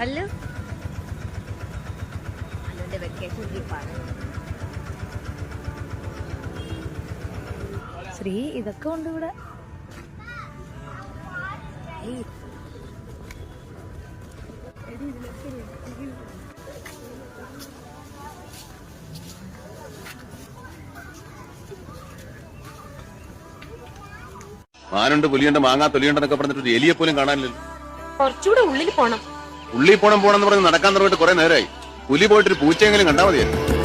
Allu അല്ലുന്റെ vacation ട്രിപ്പാണ്. ശ്രീ ഇതൊക്കെ ഉണ്ട് ഇവിടെ. മാനുണ്ട്, പുലിയുണ്ട്, മാങ്ങാ തൊലിയുണ്ടെന്നൊക്കെ പറഞ്ഞിട്ട് ഒരു എലിയെ പോലും കാണാനില്ലല്ലോ. കുറച്ചുകൂടെ ഉള്ളിൽ പോണം. ഉള്ളിൽ പോണെന്ന് പറഞ്ഞ് നടക്കാൻ തുടങ്ങിയിട്ട് കുറെ നേരമായി. പുലി പോയിട്ടൊരു പൂച്ചയെങ്കിലും കണ്ടാൽ മതിയായിരുന്നു.